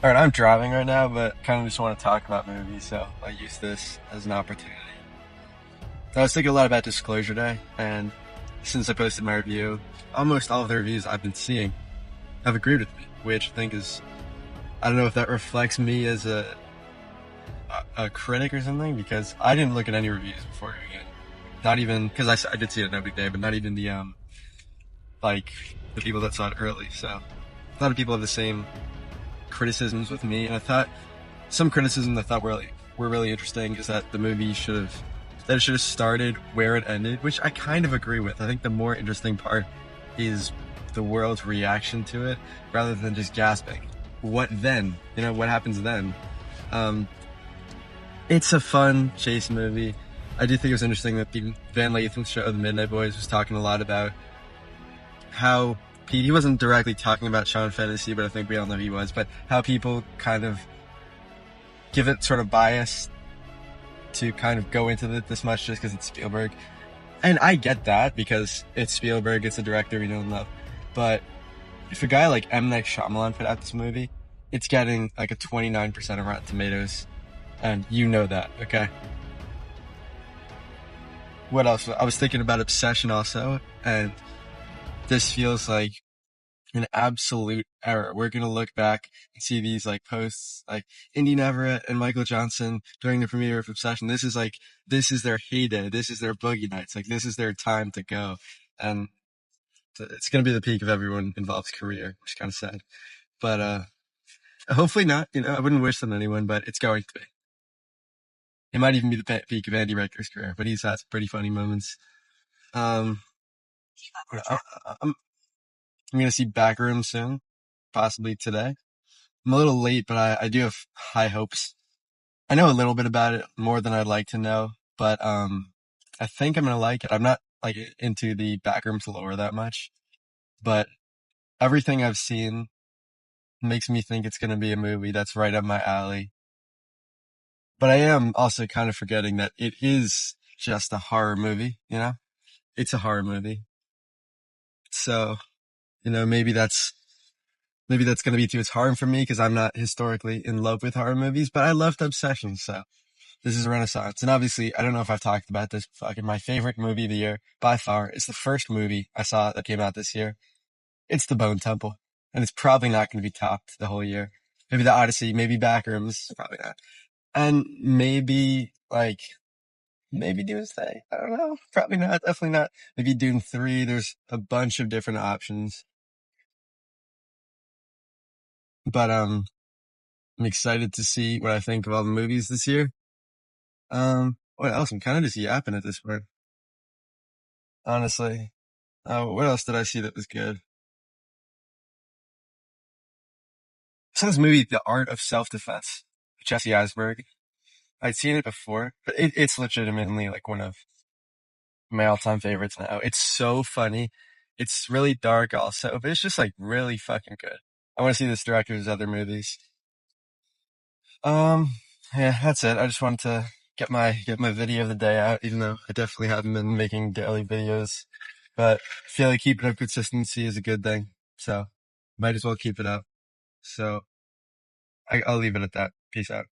All right, I'm driving right now, but kind of just want to talk about movies, so I use this as an opportunity. So I was thinking a lot about Disclosure Day, and since I posted my review, almost all of the reviews I've been seeing have agreed with me, which I think is, I don't know if that reflects me as a critic or something, because I didn't look at any reviews before going in. Not even, because I did see it No Big Day, but not even like, the people that saw it early, so a lot of people have the same criticisms with me, and I thought some criticism I thought were really interesting is that the movie should have started where it ended, which I kind of agree with. I think the more interesting part is the world's reaction to it rather than just gasping. What then? You know, what happens then? Um, it's a fun chase movie. I do think it was interesting that the Van Lathan show, The Midnight Boys, was talking a lot about how he wasn't directly talking about Sean Fantasy, but I think we all know he was, but how people kind of give it sort of bias to kind of go into it this much just because it's Spielberg. And I get that because it's Spielberg, it's a director we know and love. But if a guy like M. Night Shyamalan put out this movie, it's getting like a 29% of Rotten Tomatoes. And you know that, okay? What else? I was thinking about Obsession also, and this feels like an absolute error. We're gonna look back and see these like posts like Indy Everett and Michael Johnson during the premiere of Obsession. This is their heyday. This is their boogie nights. Like this is their time to go. And it's gonna be the peak of everyone involved's career, which is kind of sad. But, hopefully not, you know, I wouldn't wish that on anyone, but it's going to be. It might even be the peak of Andy Richter's career, but he's had some pretty funny moments. Um, I, I'm, I'm gonna see Backroom soon, possibly today. I'm a little late, but I do have high hopes. I know a little bit about it, more than I'd like to know, but I think I'm gonna like it. I'm not like into the Backrooms lore that much, but everything I've seen makes me think it's gonna be a movie that's right up my alley. But I am also kind of forgetting that it is just a horror movie, you know? It's a horror movie. So, you know, maybe that's going to be to its harm for me because I'm not historically in love with horror movies, but I loved Obsession. So this is a renaissance. And obviously, I don't know if I've talked about this. Fucking my favorite movie of the year by far is the first movie I saw that came out this year. It's The Bone Temple, and it's probably not going to be topped the whole year. Maybe The Odyssey, maybe Backrooms, probably not. And maybe Doomsday. I don't know. Probably not. Definitely not. Maybe Dune 3. There's a bunch of different options. But, I'm excited to see what I think of all the movies this year. What else? I'm kind of just yapping at this point, honestly. What else did I see that was good? I saw this movie, The Art of Self-Defense, with Jesse Eisenberg. I'd seen it before, but it's legitimately like one of my all-time favorites now. It's so funny. It's really dark also, but it's just like really fucking good. I want to see this director's other movies. Um, yeah, that's it. I just wanted to get my video of the day out, even though I definitely haven't been making daily videos. But I feel like keeping up consistency is a good thing. So might as well keep it up. So I'll leave it at that. Peace out.